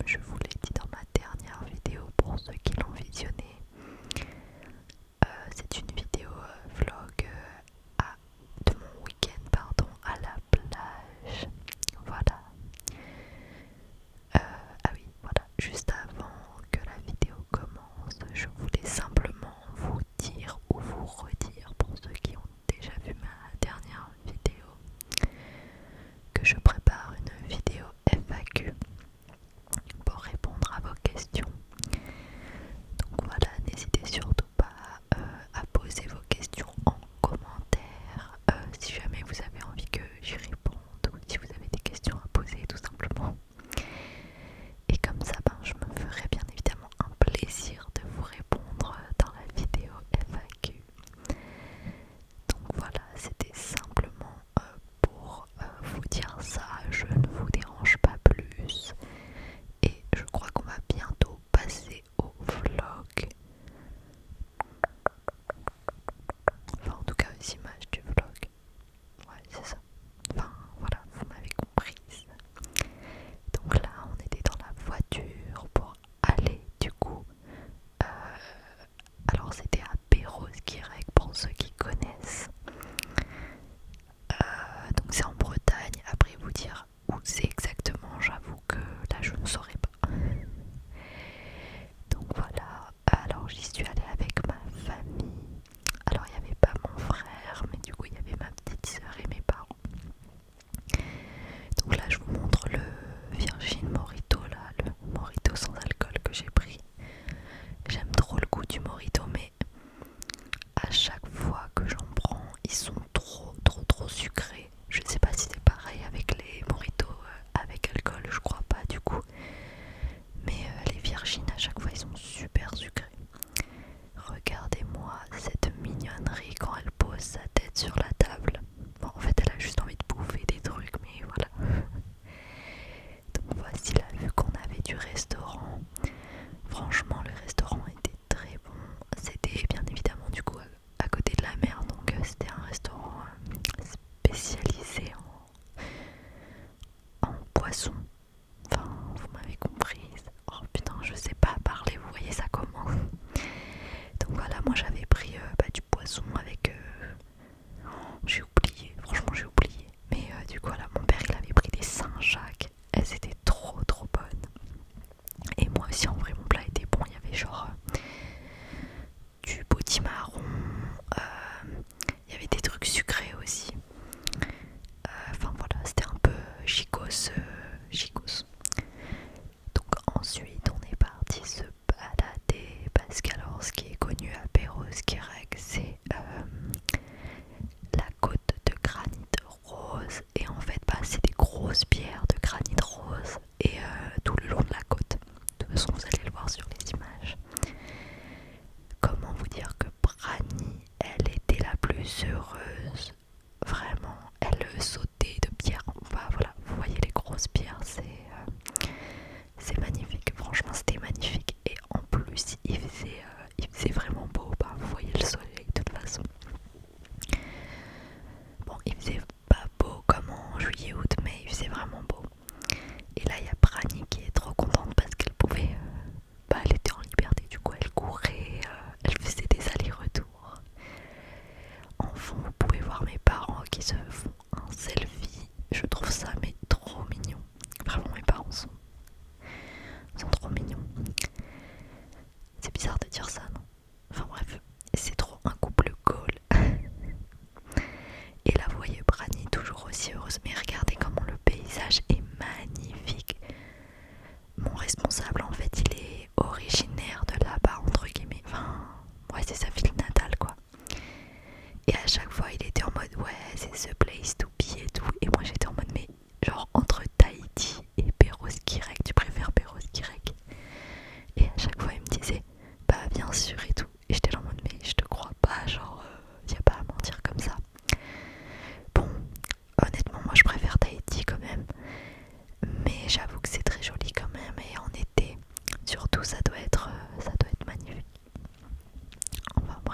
je vous l'ai dit dans ma dernière vidéo pour ceux qui l'ont visionnée. C'est une vidéo vlog de mon week-end à la plage. Voilà. Ah oui, voilà. Juste avant que la vidéo commence, je voulais simplement vous dire ou vous redire pour ceux qui ont déjà vu ma dernière vidéo que je prépare une vidéo FAQ pour répondre à vos questions. Donc voilà, n'hésitez surtout pas à poser vos questions en commentaire si jamais vous avez envie que j'y réponde ou si vous avez des questions à poser tout simplement. Et comme ça, je me ferai bien évidemment un plaisir de vous répondre dans la vidéo FAQ. Donc voilà, c'était simplement pour vous dire ça, je ne vous dérange pas plus. Et je crois qu'on va bientôt passer au vlog. Enfin en tout cas aux images du vlog. Ouais c'est ça. Enfin voilà, vous m'avez comprise. Donc là on était dans la voiture pour aller du coup. Alors c'était à Perros-Guirec pour ceux qui connaissent. Donc c'est en Bretagne, après vous dire où c'est exactement, j'avoue que là je ne saurais pas. Donc voilà, alors j'y suis allée avec ma famille. Alors il n'y avait pas mon frère, mais du coup il y avait ma petite soeur et mes parents. Donc là je vous montre le Virgin Morito, là, le Morito sans alcool que j'ai pris. J'aime trop le goût du Morito, mais à chaque fois que j'en prends, ils sont trop sucrés. Je sais pas si c'est pareil avec les Moritos avec alcool, je crois pas du coup. Mais les Virgin à chaque fois ils sont super sucrés. Regardez-moi cette mignonnerie quand elle pose sa tête sur la table. Bon, en fait elle a juste envie de bouffer des trucs, mais voilà. Donc voici la vue qu'on avait du restaurant. Franchement le restaurant était très bon. C'était bien évidemment du coup à côté de la mer, donc c'était un restaurant spécialisé en poisson. Enfin vous m'avez comprise. Oh putain je sais pas parler, vous voyez ça comment. Donc voilà, moi j'avais pris du poisson avec... j'ai oublié, franchement j'ai oublié. Mais du coup voilà, mon père il avait pris des Saint-Jacques. Elles étaient trop bonnes. Et moi aussi en vrai mon plat était bon. Il y avait genre du potimarron. Il y avait des trucs sucrés aussi. Enfin voilà, c'était un peu chicos. Donc ensuite on est parti se balader parce qu'alors ce qui est connu à Perros-Guirec c'est la côte de granit rose, et en fait c'est des grosses pierres de granit rose et tout le long de la côte. De toute façon vous allez le voir sur les images. Comment vous dire que Brani, elle était la plus heureuse. Vraiment, elle sautait de pierre en bas. Voilà, vous voyez les grosses pierres, c'est magnifique. Franchement, c'était magnifique. Et en plus, il faisait vraiment beau. Vous voyez le soleil de toute façon. Bon, il faisait pas beau comme en juillet août, mais il faisait vraiment beau. Et là, il y a Brani qui est trop contente parce qu'elle pouvait. Elle était en liberté, du coup, elle courait, elle faisait des allers-retours. En fond, vous pouvez voir mes parents qui se font un selfie. Je trouve ça mais trop mignon. Vraiment, mes parents sont trop mignons. C'est bizarre de dire ça, non? Enfin bref, c'est trop un couple goal. Et là, vous voyez Brani toujours aussi heureuse. Mais regardez comment le paysage est magnifique. Mon responsable, en fait, il est originaire de là-bas, entre guillemets. Enfin, ouais, c'est sa ville natale, quoi. Et à chaque fois, il était en mode, ouais, c'est the place to be et tout. Et moi, j'étais en mode, mais genre, entre Tahiti et Perros-Guirec, tu préfères Perros-Guirec? Et à chaque fois, il me disait, bah, bien sûr et tout. Et j'étais là en mode, mais je te crois pas, genre, y a pas à mentir comme ça. Bon, honnêtement, moi, je préfère Tahiti quand même. Mais j'avoue que c'est très joli quand même. Et en été, surtout, ça doit être magnifique. Enfin, bref.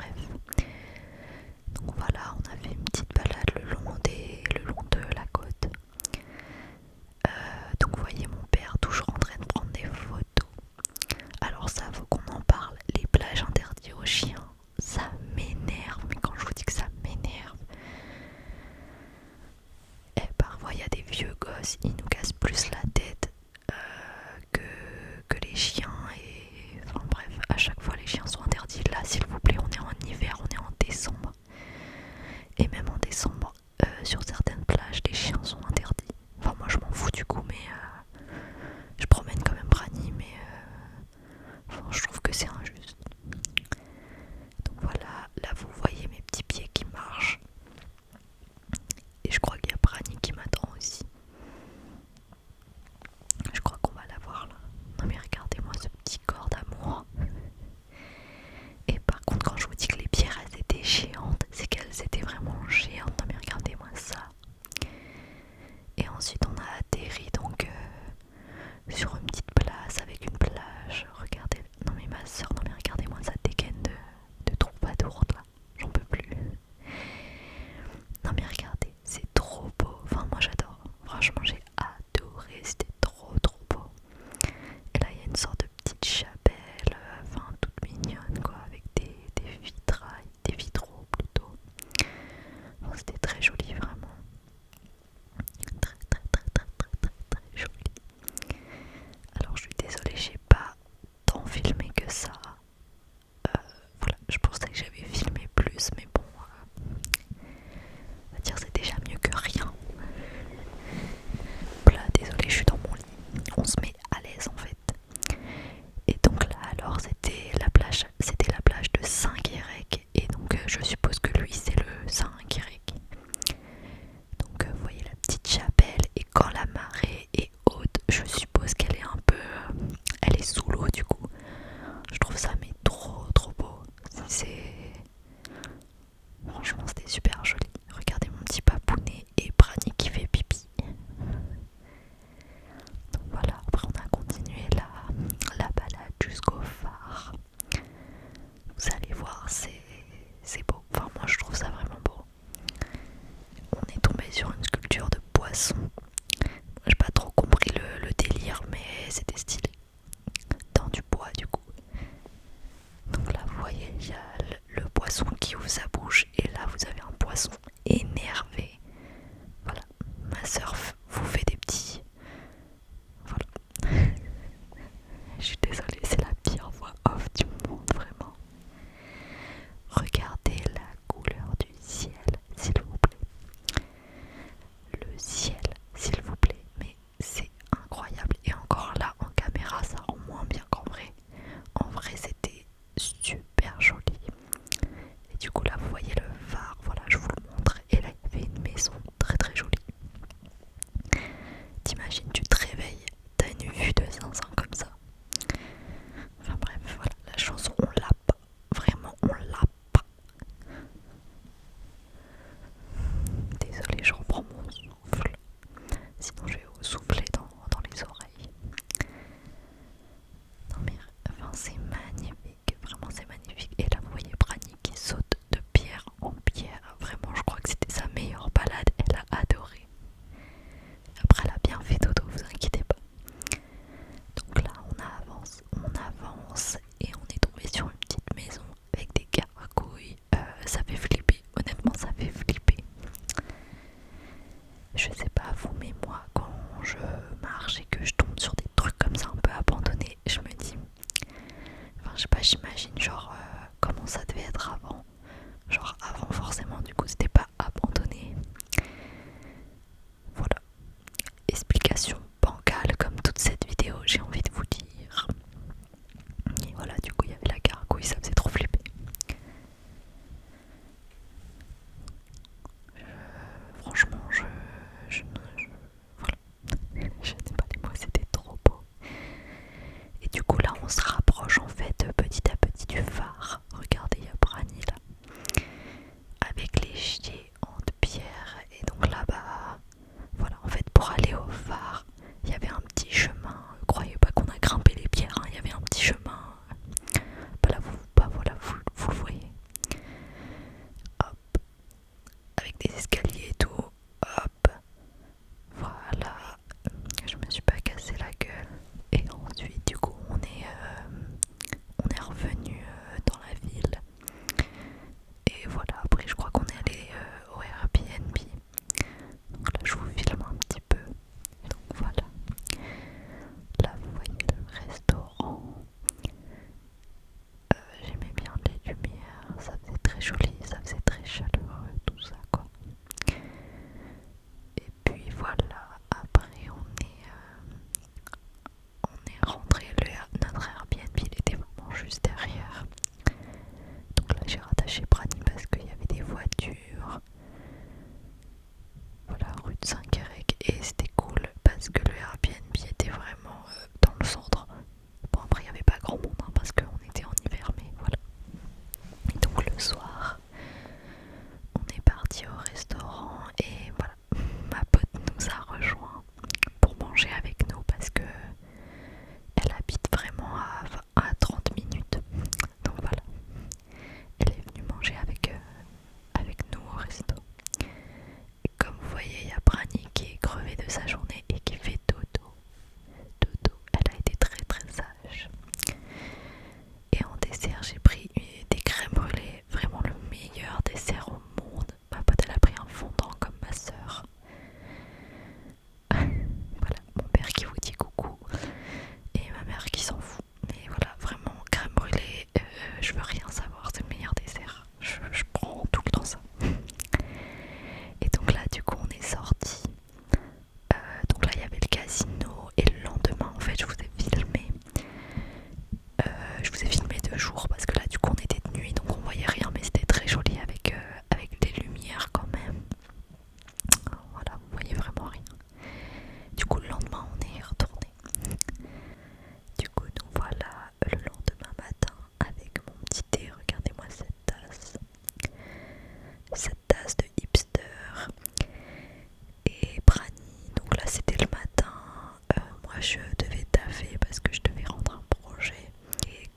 je devais taffer parce que je devais rendre un projet. Et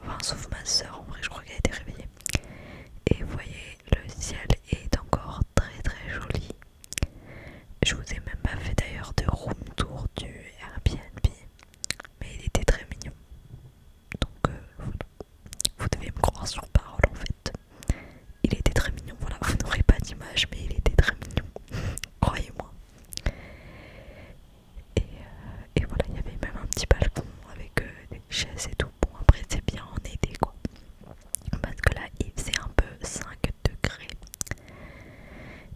enfin, sauf ma soeur, en vrai, je crois qu'elle était réveillée. Et vous voyez, le ciel est encore très très joli. Je vous ai même pas fait d'ailleurs de room tour du Airbnb, mais il était très mignon. Donc voilà. Vous devez me croire sur parole en fait. Il était très mignon, voilà, vous n'aurez pas d'image, mais il était très mignon, croyez-moi. Et voilà, il y avait même un petit balcon avec des chaises et tout. Bon, après, c'est bien en été quoi. Parce que là, il faisait un peu 5 degrés.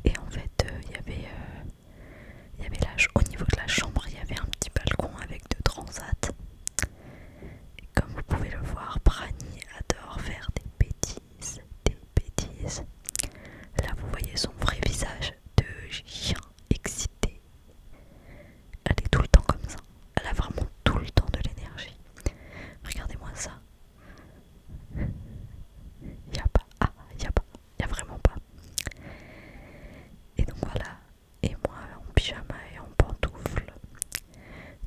Et en fait, il y avait au niveau de la chambre, il y avait un petit balcon avec 2 transats. Et comme vous pouvez le voir, Brani adore faire des bêtises, des bêtises. Là, vous voyez son vrai visage de chien excité. Elle est tout le temps comme ça. Elle a vraiment tout le temps de l'énergie. Regardez-moi ça. Il y a pas. Ah, il y a pas. Il y a vraiment pas. Et donc voilà. Et moi en pyjama et en pantoufles.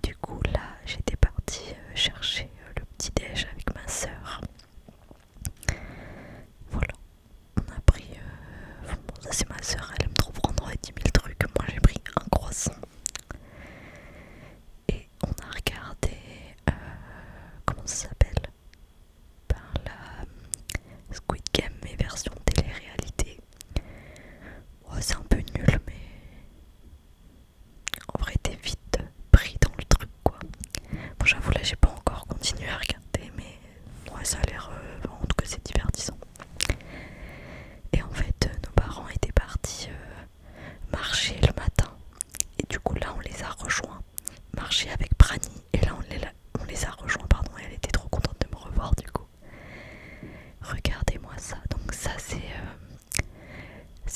Du coup là, j'étais partie chercher le petit déj avec ma soeur. Voilà. On a pris. Bon, ça c'est ma soeur. Elle aime trop prendre 10 000 trucs. Moi j'ai pris un croissant. Et on a regardé, comment ça s'appelle, la Squid Game mais version télé-réalité. Ouais, c'est un peu nul mais en vrai t'es vite pris dans le truc quoi. Bon j'avoue là j'ai pas encore continué à regarder mais ouais ça a l'air, en tout cas c'est divertissant. Et en fait nos parents étaient partis marcher le matin et du coup là on les a rejoints. Marcher avec Brani et là on les a rejoints pardon et elle était trop contente de me revoir du coup. Regardez-moi ça, donc ça c'est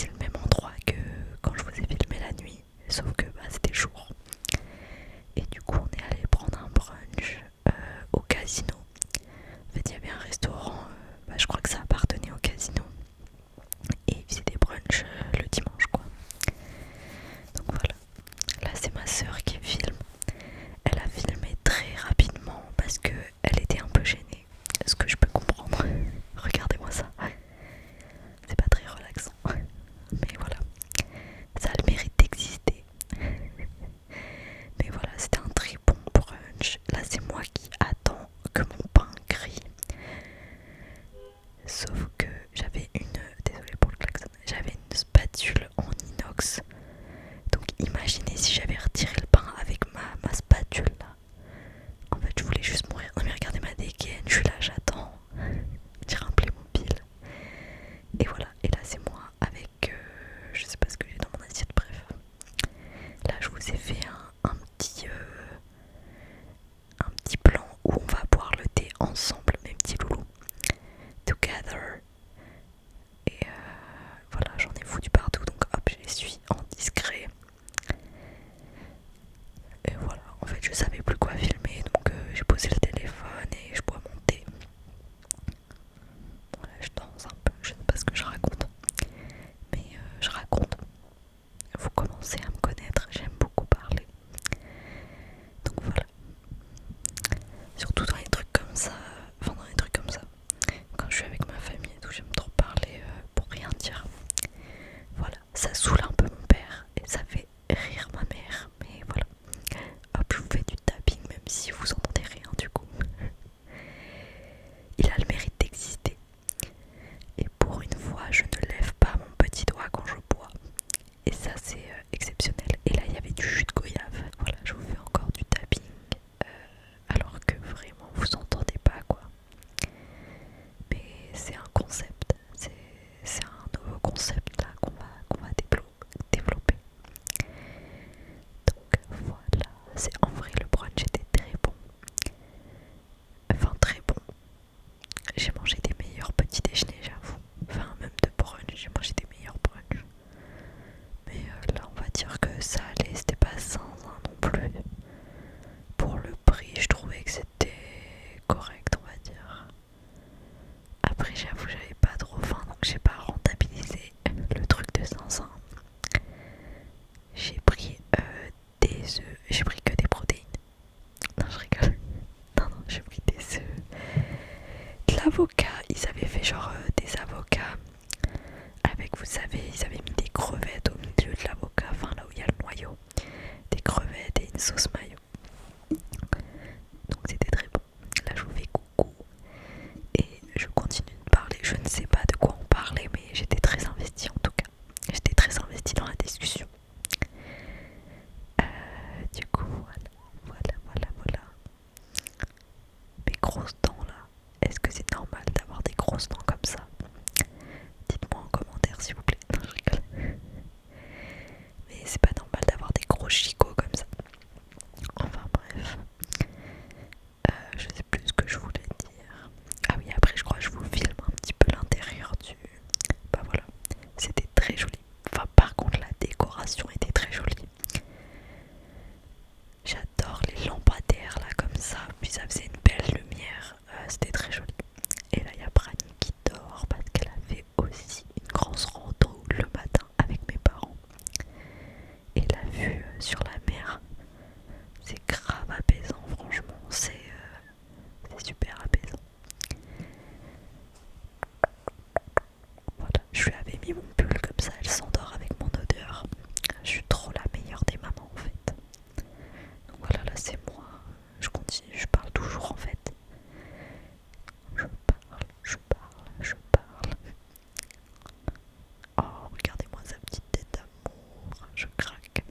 le même endroit que quand je vous ai filmé la nuit, sauf que c'était jour. Et du coup on est allé prendre un brunch au casino. En fait il y avait un restaurant, je crois que ça appartenait au casino. Et ils faisaient des brunchs le dimanche quoi. Donc voilà, là c'est ma soeur qui filme. Elle a filmé très rapidement parce que elle était un peu gênée, ce que je peux comprendre. Regardez-moi ça, c'est pas très relaxant, mais voilà, ça a le mérite d'exister. Mais voilà, c'était un très bon brunch. Là c'est moi qui attends que mon pain grille. Sauf que j'avais désolée pour le klaxon, j'avais une spatule en inox. Donc imaginez si j'avais retiré le pain avec ma spatule là. En fait je voulais juste mourir. Non mais regardez ma dégaine, je suis là, j'attends. Tirer un Playmobil. Et voilà, et là c'est moi avec, je sais pas ce que j'ai dans mon assiette, bref. Là je vous ai fait un petit plan où on va boire le thé ensemble, mes petits loulous. Together. Et voilà, j'en ai foutu partout, donc hop, je les suis en discret. Et voilà, en fait je savais plus quoi filmer, donc j'ai posé le téléphone et je bois mon thé. Voilà, je danse un peu, je sais pas ce que je raconte, mais je raconte. Vous commencez à me connaître, j'aime beaucoup parler. Donc voilà. Surtout dans les trucs comme ça, quand je suis avec ma famille et tout, j'aime trop parler pour rien dire. Voilà, ça saoule un peu mon père et ça fait rire ma mère, mais voilà. Hop, je vous fais du tapping même si vous entendez rien du coup. Il a le mérite d'exister. Et pour une fois, je ne lève pas mon petit doigt quand je bois. Et ça c'est exceptionnel. Et là il y avait du jus de goyave. Voilà, je vous fais encore du tapping. Alors que vraiment vous entendez pas quoi. Mais c'est un concept. C'est un nouveau concept là qu'on va développer. Donc voilà. En vrai le brunch était très bon. Enfin très bon. J'ai mangé des meilleurs petits déjeuners j'avoue. Enfin même de brunch, j'ai mangé des meilleurs brunchs. Mais là on va dire que ça allait, c'était pas sans non plus. Pour le prix je trouvais que c'était correct on va dire. Après j'avoue j'avais pas trop faim donc j'ai pas rentabilisé le truc de 500. J'ai pris des œufs, j'ai pris que des protéines. avocats, ils avaient fait genre des avocats avec, vous savez, ils avaient mis des crevettes au milieu de l'avocat, enfin là où il y a le noyau, des crevettes et une sauce mayo. Donc c'était très bon. Là je vous fais coucou et je continue de parler. Je ne sais pas de quoi on parlait, mais j'étais très investie en tout cas. J'étais très investie dans la discussion. Du coup voilà. Mes grosses dents là. Est-ce que c'est normal d'avoir des grosses dents comme ça? Dites-moi en commentaire s'il vous plaît. Non, je rigole. Mais c'est pas normal d'avoir des gros chicots comme ça. Enfin bref. Je sais plus ce que je voulais dire. Ah oui, après je crois que je vous filme un petit peu l'intérieur du... Bah voilà. C'était très joli. Enfin par contre la décoration était très jolie. J'adore les lampadaires là comme ça. Puis ça faisait une belle lumière. C'était très joli. Et là il y a Brani qui dort parce qu'elle a fait aussi une grosse rando le matin avec mes parents. Et la vue sur la mer, c'est grave apaisant, franchement, c'est super apaisant. Voilà, je lui avais mis mon pull comme ça, elle s'endort avec mon odeur. Je suis trop la meilleure des mamans en fait. Donc voilà, là c'est moi, je continue, je parle toujours en fait. Je parle. Oh, regardez-moi sa petite tête d'amour, je craque.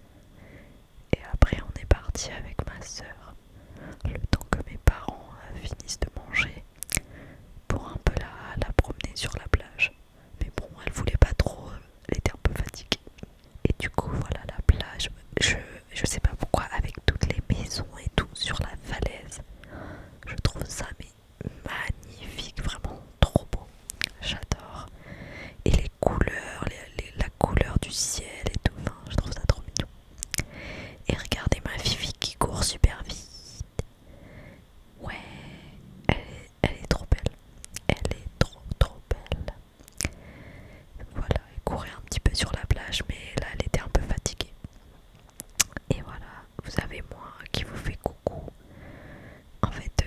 Et après on est parti avec ma soeur, le temps que mes parents finissent de manger, pour un peu la promener sur la plage. Mais bon, elle voulait pas trop, elle était un peu fatiguée. Et du coup, voilà la plage. Je sais pas pourquoi, avec toutes les maisons et tout sur la falaise, je trouve ça mais magnifique, vraiment trop beau. J'adore. Et les couleurs, la couleur du ciel et tout, enfin, je trouve ça trop mignon. Et regardez ma Fifi qui court super vite. Ouais, elle est trop belle. Elle est trop belle. Voilà, elle courait un petit peu sur la plage, mais là elle était un peu fatiguée. Et voilà, vous avez moi qui vous fait coucou. En fait,